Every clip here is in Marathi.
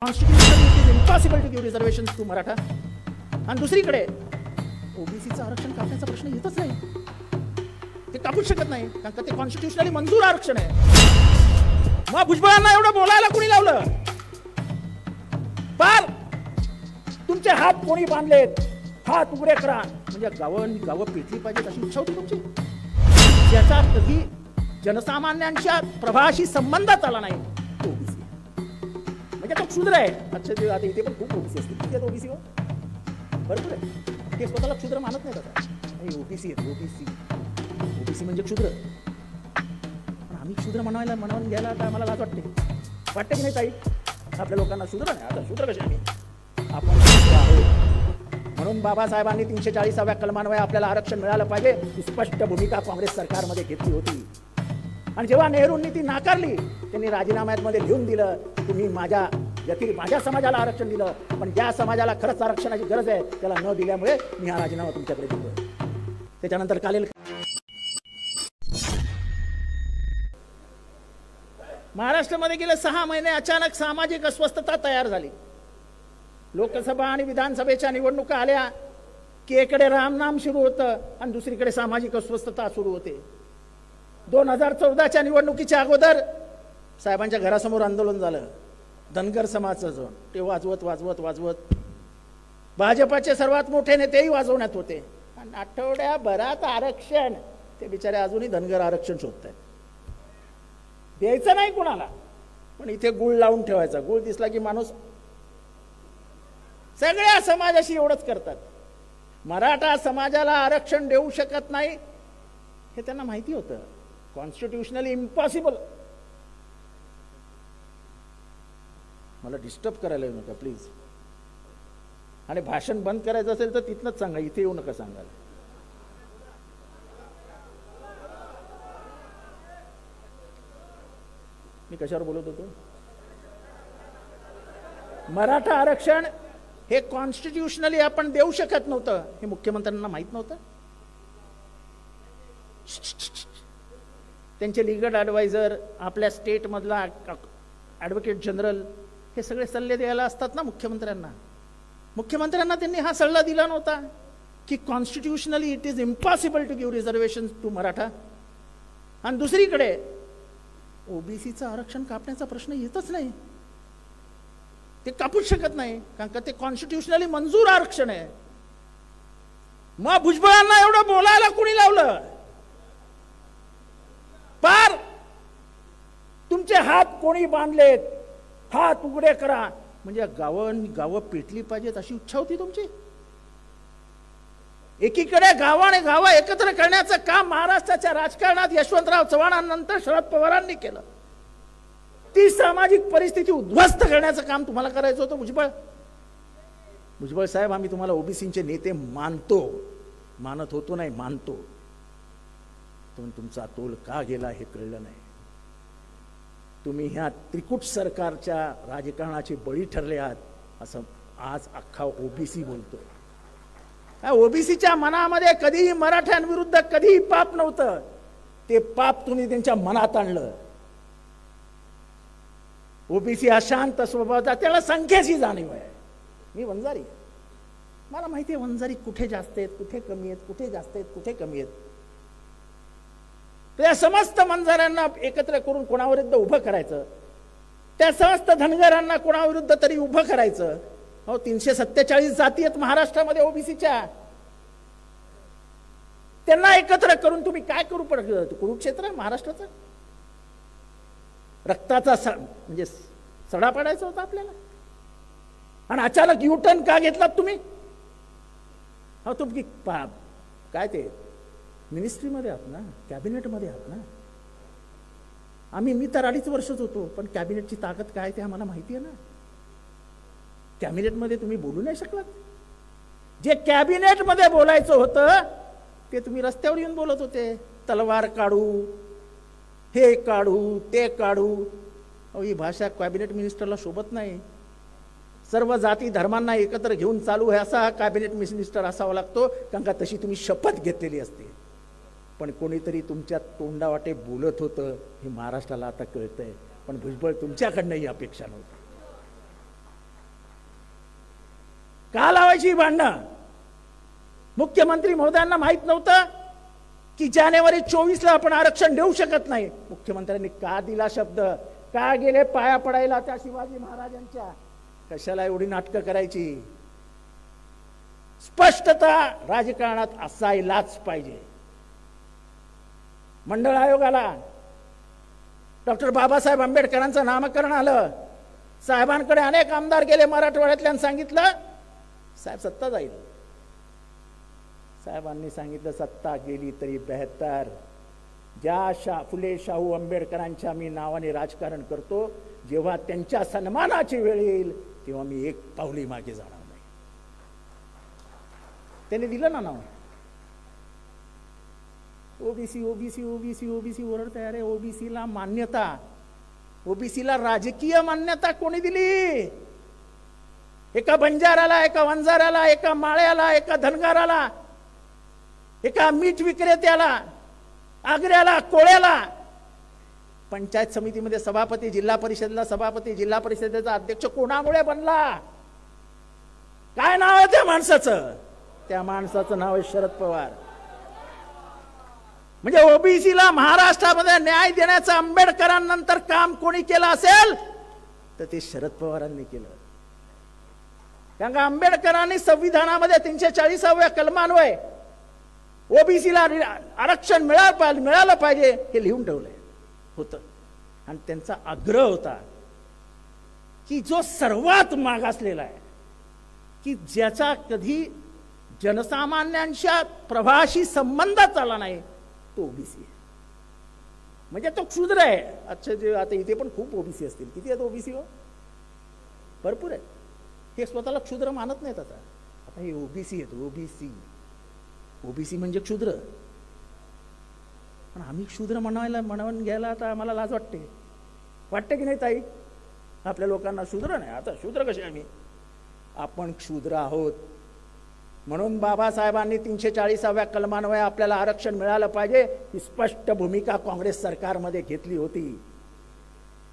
Constitution it is impossible to give reservation to Maratha. आणि दुसरीकडे ओबीसीचं आरक्षण कापण्याचा प्रश्न येतच नाही. ते कापूच शकत नाही कारण का ते कॉन्स्टिट्यूशनली मंजूर आरक्षण आहे. मग भुजबळांना एवढं बोलायला कोणी लावलं? पार तुमचे हात कोणी बांधलेत, हात उघडे करा म्हणजे गावं पेटली पाहिजेत अशी इच्छा होती तुमची, ज्याचा कधी जनसामान्यांच्या प्रभावाशी संबंधच आला नाही. तो ओबीसी म्हणजे तो क्षुद्र आहे. अच्छा आता इथे पण खूप ओबीसी असते. किती आहेत ओबीसी? बरोबर आहे. ते स्वतःला क्षुद्र मानत नाही आता. ओबीसी आहेत. ओबीसी म्हणजे क्षुद्र. पण आम्ही क्षुद्र म्हणून घ्यायला आता आम्हाला लाज वाटते की नाही ताई? आपल्या लोकांना शूद्र नाही. आता शूद्र कसे आम्ही? आपण आहोत म्हणून बाबासाहेबांनी 340व्या कलमान्वये आपल्याला आरक्षण मिळालं पाहिजे ही स्पष्ट भूमिका काँग्रेस सरकारमध्ये घेतली होती. आणि जेव्हा नेहरूंनी ती नाकारली त्यांनी राजीनाम्यामध्ये लिहून दिलं तुम्ही माझ्या समाजाला आरक्षण दिलं, पण ज्या समाजाला खरंच आरक्षणाची गरज आहे त्याला न दिल्यामुळे मी हा राजीनामा तुमच्याकडे देतोय. त्याच्यानंतर कालेल महाराष्ट्रामध्ये गेले 6 महिने अचानक सामाजिक अस्वस्थता तयार झाली. लोकसभा आणि विधानसभेच्या निवडणुका आल्या की एकडे रामनाम सुरू होतं आणि दुसरीकडे सामाजिक अस्वस्थता सुरू होते. 2014च्या निवडणुकीच्या अगोदर साहेबांच्या घरासमोर आंदोलन झालं. धनगर समाजाचं ते वाजवत भाजपाचे सर्वात मोठे नेतेही वाजवण्यात होते. आणि आठवड्याभरात आरक्षण ते बिचारे अजूनही धनगर आरक्षण शोधतात. द्यायचं नाही कोणाला, पण इथे गुळ लावून ठेवायचा. गुळ दिसला की माणूस सगळ्या समाजाशी एवढंच करतात. मराठा समाजाला आरक्षण देऊ शकत नाही हे त्यांना माहिती होतं. Constitutionally impossible. मला डिस्टर्ब करायला येऊ नका प्लीज. आणि भाषण बंद करायचं असेल तर तिथनंच सांगा, इथे येऊ नका सांगायला. मी कशावर बोलत होतो? मराठा आरक्षण हे कॉन्स्टिट्यूशनली आपण देऊ शकत नव्हतं हे मुख्यमंत्र्यांना माहित नव्हतं. त्यांचे लीगल ॲडवायझर, आपल्या स्टेटमधला ॲडव्होकेट जनरल हे सगळे सल्ले द्यायला असतात ना मुख्यमंत्र्यांना. मुख्यमंत्र्यांना त्यांनी हा सल्ला दिला नव्हता की constitutionally it is impossible to give reservation to Maratha. आणि दुसरीकडे ओबीसीचं आरक्षण कापण्याचा प्रश्न येतच नाही. ते कापूच शकत नाही कारण का ते कॉन्स्टिट्यूशनली मंजूर आरक्षण आहे. मग भुजबळांना एवढं बोलायला कोणी लावलं? पार तुमचे हात कोणी बांधलेत, हात उघडे करा म्हणजे गावं पेटली पाहिजेत अशी इच्छा होती तुमची. एकीकडे गावं एकत्र करण्याचं काम महाराष्ट्राच्या राजकारणात यशवंतराव चव्हाणांनंतर शरद पवारांनी केलं. ती सामाजिक परिस्थिती उद्ध्वस्त करण्याचं काम तुम्हाला करायचं होतं. भुजबळ साहेब, आम्ही तुम्हाला ओबीसीचे नेते मानत होतो नाही, मानतो. पण तुमचा तोल का गेला हे कळलं नाही. तुम्ही ह्या त्रिकूट सरकारच्या राजकारणाचे बळी ठरले आहात असं आज अख्खा ओबीसी बोलतो. ओबीसीच्या मनामध्ये कधीही मराठ्यांविरुद्ध कधीही पाप नव्हतं. ते पाप तुम्ही त्यांच्या मनात आणलं. ओबीसी हा शांत स्वभावाचा, त्याला संख्येची जाणीव आहे. मी वंजारी, मला माहिती आहे वंजारी कुठे जास्त आहेत, कुठे कमी आहेत, कुठे जास्त आहेत, कुठे कमी आहेत. त्या समस्त वंजाऱ्यांना एकत्र करून कोणाविरुद्ध उभं करायचं, त्या समस्त धनगरांना कोणाविरुद्ध तरी उभं करायचं. 347 जाती आहेत महाराष्ट्रामध्ये ओबीसीच्या. त्यांना एकत्र करून तुम्ही काय करू पडत? कुरुक्षेत्र महाराष्ट्राचं रक्ताचा म्हणजे सडा पडायचा होता आपल्याला. आणि अचानक युटर्न का घेतलात तुम्ही? तुम्ही काय ते मिनिस्ट्रीमध्ये आहात ना, कॅबिनेटमध्ये आहात ना. मी तर 2.5 वर्षच होतो, पण कॅबिनेटची ताकद काय ते आम्हाला माहिती आहे ना. कॅबिनेटमध्ये तुम्ही बोलू नाही शकलात. जे कॅबिनेटमध्ये बोलायचं होतं ते तुम्ही रस्त्यावर येऊन बोलत होते. तलवार काढू, हे काढू, ते काढू. ही भाषा कॅबिनेट मिनिस्टरला शोभत नाही. सर्व जाती धर्मांना एकत्र घेऊन चालू आहे असा कॅबिनेट मिनिस्टर असावा लागतो कारण का तशी तुम्ही शपथ घेतलेली असते. पण कोणीतरी तुमच्या तोंडावाटे बोलत होतं हे महाराष्ट्राला आता कळतंय. पण भुजबळ तुमच्याकडनं ही अपेक्षा नव्हती. का लावायची भांडणं? मुख्यमंत्री महोदयांना माहित नव्हतं की जानेवारी 24ला आपण आरक्षण देऊ शकत नाही? मुख्यमंत्र्यांनी का दिला शब्द? का गेले पाया पडायला त्या शिवाजी महाराजांच्या? कशाला एवढी नाटकं करायची? स्पष्टता राजकारणात असायलाच पाहिजे. मंडळ आयोगाला डॉक्टर बाबासाहेब आंबेडकरांचं नामकरण आलं. साहेबांकडे अनेक आमदार गेले मराठवाड्यातल्यानं सांगितलं साहेब सत्ता जाईल. साहेबांनी सांगितलं सत्ता गेली तरी बेहतर. ज्या फुले शाहू आंबेडकरांच्या मी नावाने राजकारण करतो, जेव्हा त्यांच्या सन्मानाची वेळ येईल तेव्हा मी एक पाऊली मागे जाणार नाही. त्यांनी दिलं ना नाव. ओबीसी ओबीसी ओबीसी ओबीसी ओरडत आहे. ओबीसीला मान्यता, ओबीसीला राजकीय मान्यता कोणी दिली? एका बंजाराला, एका वंजाराला, एका माळ्याला, एका धनगराला, एका मीठ विक्रेत्याला, आग्र्याला, कोळ्याला. पंचायत समितीमध्ये सभापती, जिल्हा परिषदेला सभापती, जिल्हा परिषदेचा अध्यक्ष कोणामुळे बनला? काय नाव आहे त्या माणसाचं? त्या माणसाचं नाव आहे शरद पवार. म्हणजे ओबीसीला महाराष्ट्रामध्ये न्याय देण्याचं आंबेडकरांनंतर काम कोणी केलं असेल तर ते शरद पवारांनी केलं. कारण का आंबेडकरांनी संविधानामध्ये 340व्या कलमान्वये ओबीसीला आरक्षण मिळालं पाहिजे हे लिहून ठेवलंय होतं. आणि त्यांचा आग्रह होता की जो सर्वात मागासलेला आहे, की ज्याचा कधी जनसामान्यांच्या प्रवाहाशी संबंधच आला नाही, तो ओबीसी आहे. म्हणजे तो क्षुद्र आहे. अच्छा, जे आता इथे पण खूप ओबीसी असतील. किती आहेत ओबीसी? हो, भरपूर आहेत. हे स्वतःला क्षुद्र मानत नाहीत. आता हे ओबीसी आहेत. ओबीसी म्हणजे क्षुद्र. पण आम्ही क्षुद्र म्हणून घ्यायला आता आम्हाला लाज वाटते की नाही ताई? आपल्या लोकांना शूद्र नाही. आता शूद्र कसे आम्ही? आपण क्षुद्र आहोत. म्हणून बाबासाहेबांनी 340व्या कलमान्वये आपल्याला आरक्षण मिळालं पाहिजे ही स्पष्ट भूमिका काँग्रेस सरकारमध्ये घेतली होती.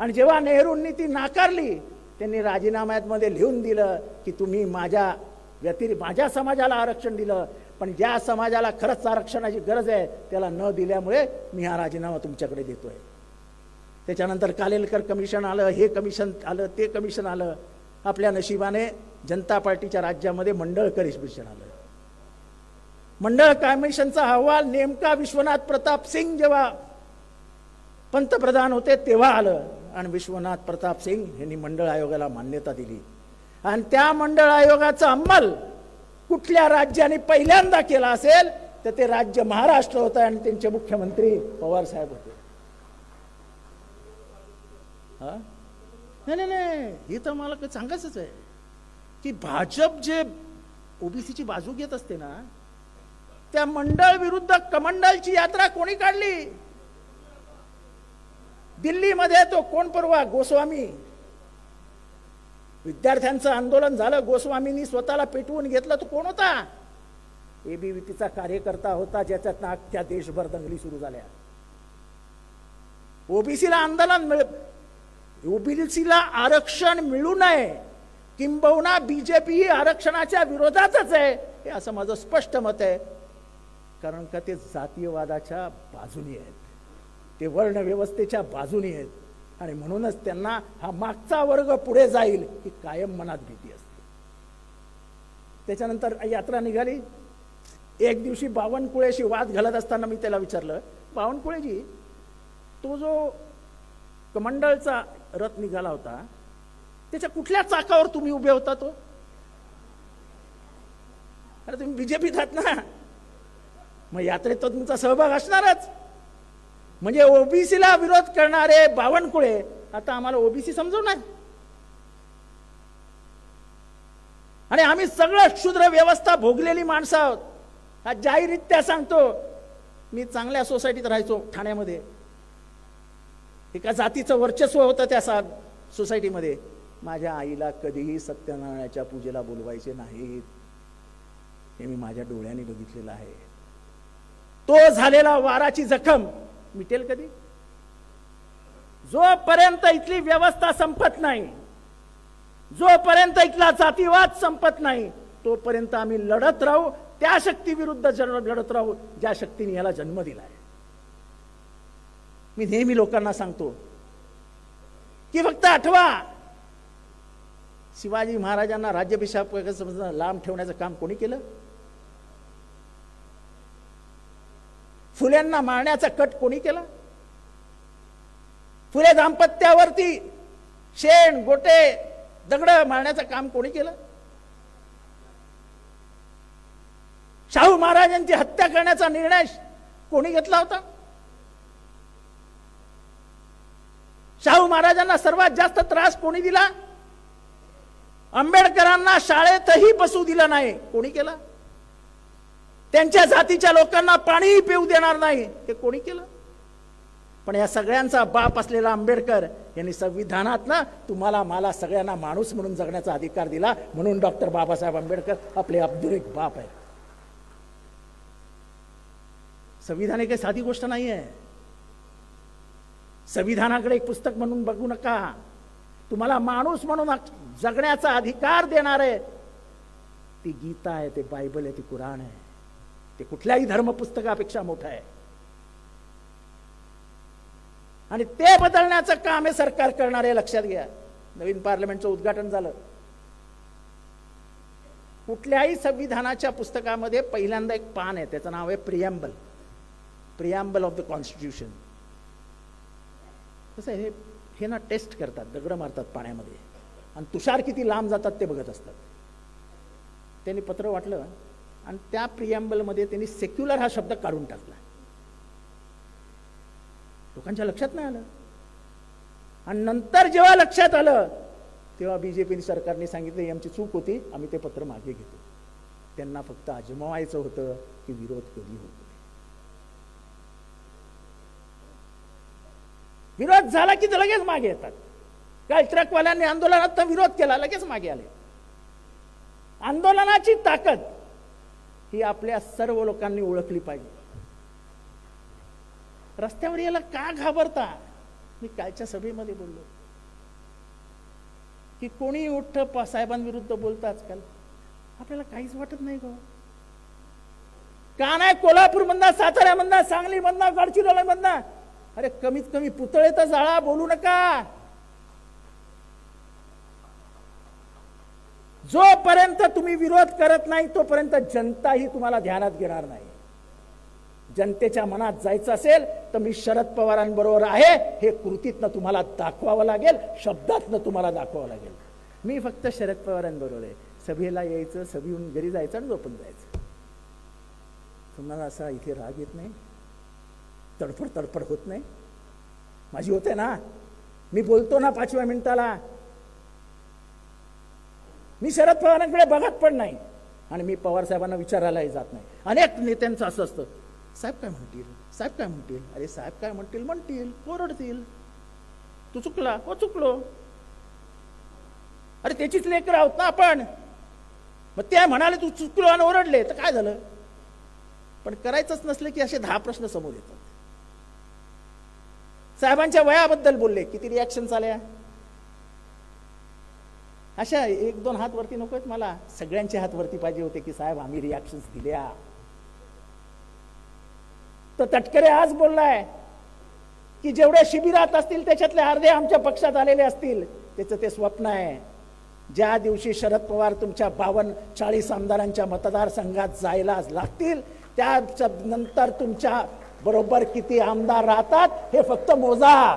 आणि जेव्हा नेहरूंनी ती नाकारली, त्यांनी राजीनाम्यामध्ये लिहून दिलं की तुम्ही माझ्या समाजाला आरक्षण दिलं, पण ज्या समाजाला खरंच आरक्षणाची गरज आहे त्याला न दिल्यामुळे मी हा राजीनामा तुमच्याकडे देतोय. त्याच्यानंतर कालेलकर कमिशन आलं, हे कमिशन आलं, ते कमिशन आलं. आपल्या नशिबाने जनता पार्टीच्या राज्यामध्ये मंडळ कमिशन आलं. मंडळ कमिशनचा अहवाल नेमका विश्वनाथ प्रताप सिंग जेव्हा पंतप्रधान होते तेव्हा आलं. आणि विश्वनाथ प्रताप सिंग यांनी मंडळ आयोगाला मान्यता दिली. आणि त्या मंडळ आयोगाचा अंमल कुठल्या राज्याने पहिल्यांदा केला असेल तर ते राज्य महाराष्ट्र होतं आणि त्यांचे मुख्यमंत्री पवार साहेब होते. नाही, हे तर मला काही सांगायचंच आहे की भाजप जे ओबीसीची बाजू घेत असते ना, त्या मंडळ विरुद्ध कमंडलची यात्रा कोणी काढली? दिल्लीमध्ये तो कोण परवा गोस्वामी. विद्यार्थ्यांचं आंदोलन झालं, गोस्वामींनी स्वतःला पेटवून घेतलं. तो कोण होता? एबीव्हीपीचा कार्यकर्ता होता, ज्याच्यात अख्ख्या देशभर दंगली सुरू झाल्या. ओबीसीला आरक्षण मिळू नये, किंबहुना बीजेपी ही आरक्षणाच्या विरोधातच आहे, हे असं माझं स्पष्ट मत आहे. कारण का ते जातीयवादाच्या बाजूनी आहेत, ते वर्ण व्यवस्थेच्या बाजूनी आहेत. आणि म्हणूनच त्यांना हा मागचा वर्ग पुढे जाईल ही कायम मनात भीती असते. त्याच्यानंतर यात्रा निघाली. एक दिवशी बावनकुळेशी वाद घालत असताना मी त्याला विचारलं, बावनकुळेजी, तो जो कमंडळचा रथ निघाला होता त्याच्या कुठल्या चाकावर तुम्ही उभे होता? तो अरे तुम्ही बीजेपीत आहात ना, मग यात्रेत तो तुमचा सहभाग असणारच. म्हणजे ओबीसीला विरोध करणारे बावनकुळे आता आम्हाला ओबीसी समजवणार. आणि आम्ही सगळं क्षुद्र व्यवस्था भोगलेली माणसं आहोत. हा जाहीररित्या सांगतो. मी चांगल्या सोसायटीत राहायचो ठाण्यामध्ये. एका जातीचं वर्चस्व होतं त्या सोसायटीमध्ये. माझ्या आईला कधीही सत्यनारायणाच्या पूजेला बोलवायचे नाहीत, हे मी माझ्या डोळ्यांनी बघितलेलं आहे. तो झालेला वाराची जखम मिटेल कधी? जोपर्यंत इथली व्यवस्था संपत नाही, जोपर्यंत इथला जातीवाद संपत नाही, तोपर्यंत आम्ही लढत राहू, त्या शक्तीविरुद्ध लढत राहू ज्या शक्तीने याला जन्म दिलाय. मी नेहमी लोकांना सांगतो की फक्त आठवा, शिवाजी महाराजांना राज्याभिषेक लांब ठेवण्याचं काम कोणी केलं? फुल्यांना मारण्याचा कट कोणी केला? फुले दाम्पत्यावरती शेण गोटे दगड मारण्याचं काम कोणी केलं? शाहू महाराजांची हत्या करण्याचा निर्णय कोणी घेतला होता? शाहू महाराजांना सर्वात जास्त त्रास कोणी दिला? आंबेडकरांना शाळेतही बसू दिलं नाही, कोणी केलं? त्यांच्या जातीच्या लोकांना पाणी पिऊ देणार नाही, ते कोणी केलं? पण या सगळ्यांचा बाप असलेला आंबेडकर यांनी संविधानात ना तुम्हाला मला सगळ्यांना माणूस म्हणून जगण्याचा अधिकार दिला. म्हणून डॉक्टर बाबासाहेब आंबेडकर आपले अब्दुल बाप आहेत. संविधान ही काही साधी गोष्ट नाही आहे. संविधानाकडे एक पुस्तक म्हणून बघू नका. तुम्हाला माणूस म्हणून जगण्याचा अधिकार देणार आहे ती गीता आहे, ते बायबल आहे, ती कुराण आहे. ते कुठल्याही धर्म पुस्तकापेक्षा मोठं आहे. आणि ते बदलण्याचं काम हे सरकार करणार आहे, लक्षात घ्या. नवीन पार्लमेंटचं उद्घाटन झालं. कुठल्याही संविधानाच्या पुस्तकामध्ये पहिल्यांदा एक पान आहे, त्याचं नाव आहे preamble, preamble of the constitution. कसं आहे, हे ना टेस्ट करतात, दगड मारतात पाण्यामध्ये आणि तुषार किती लांब जातात ते बघत असतात. त्यांनी पत्र वाटलं आणि त्या प्रिएम्बलमध्ये त्यांनी सेक्युलर हा शब्द काढून टाकला. लोकांच्या लक्षात नाही आलं. आणि नंतर जेव्हा लक्षात आलं तेव्हा बीजेपी सरकारने सांगितलं ही आमची चूक होती, आम्ही ते पत्र मागे घेतो. त्यांना फक्त आजमावायचं होतं की विरोध कधी होतो. विरोध झाला की ते लगेच मागे येतात. काय ट्रकवाल्यांनी आंदोलनात विरोध केला, लगेच मागे आले. आंदोलनाची ताकद ही आपल्या सर्व लोकांनी ओळखली पाहिजे. रस्त्यावर याला का घाबरता? मी कालच्या सभेमध्ये बोललो की कोणी उठतं साहेबांविरुद्ध बोलतं आजकाल, आपल्याला काहीच वाटत नाही गो. का नाही? कोल्हापूर मधना, सातारा मधना, सांगली मधना, गडचिरोली मधना, अरे कमीत कमी पुतळे तर जाळा, बोलू नका. जोपर्यंत तुम्ही विरोध करत नाही तोपर्यंत जनताही तुम्हाला ध्यानात घेणार नाही. जनतेच्या मनात जायचं असेल तर मी शरद पवारांबरोबर आहे हे कृतीतनं तुम्हाला दाखवावं लागेल, शब्दातनं तुम्हाला दाखवावं लागेल. मी फक्त शरद पवारांबरोबर आहे. सभेला यायचं, सभेहून घरी जायचं आणि झोपून जायचं. तुम्हाला असा इथे राग येत नाही? तडफड तडफड होत नाही? माझी होते ना. मी बोलतो ना 5व्या मिनिटाला. मी शरद पवारांकडे बघत पण नाही आणि मी पवार साहेबांना विचारायलाही जात नाही. अनेक नेत्यांचं असं असतं, साहेब काय म्हणतील, साहेब काय म्हणतील. अरे साहेब काय म्हणतील, ओरडतील. तू चुकला, हो चुकलो. अरे त्याचीच लेकरं आहोत ना आपण. मग ते म्हणाले तू चुकलो आणि ओरडले तर काय झालं? पण करायचंच नसलं की असे 10 प्रश्न समोर येतात. साहेबांच्या वयाबद्दल बोलले, किती रिॲक्शन आल्या. अशा 1-2 हात वरती नको आहेत मला, सगळ्यांचे हात वरती पाहिजे होते की साहेब आम्ही रिॲक्शन्स दिल्या. तर तटकरे आज बोललाय की जेवढे शिबिरात असतील त्याच्यातले अर्धे आमच्या पक्षात आलेले असतील. त्याचं ते स्वप्न आहे. ज्या दिवशी शरद पवार तुमच्या 52-40 आमदारांच्या मतदारसंघात जायला लागतील त्या नंतर तुमच्या बरोबर किती आमदार राहतात हे फक्त मोजा.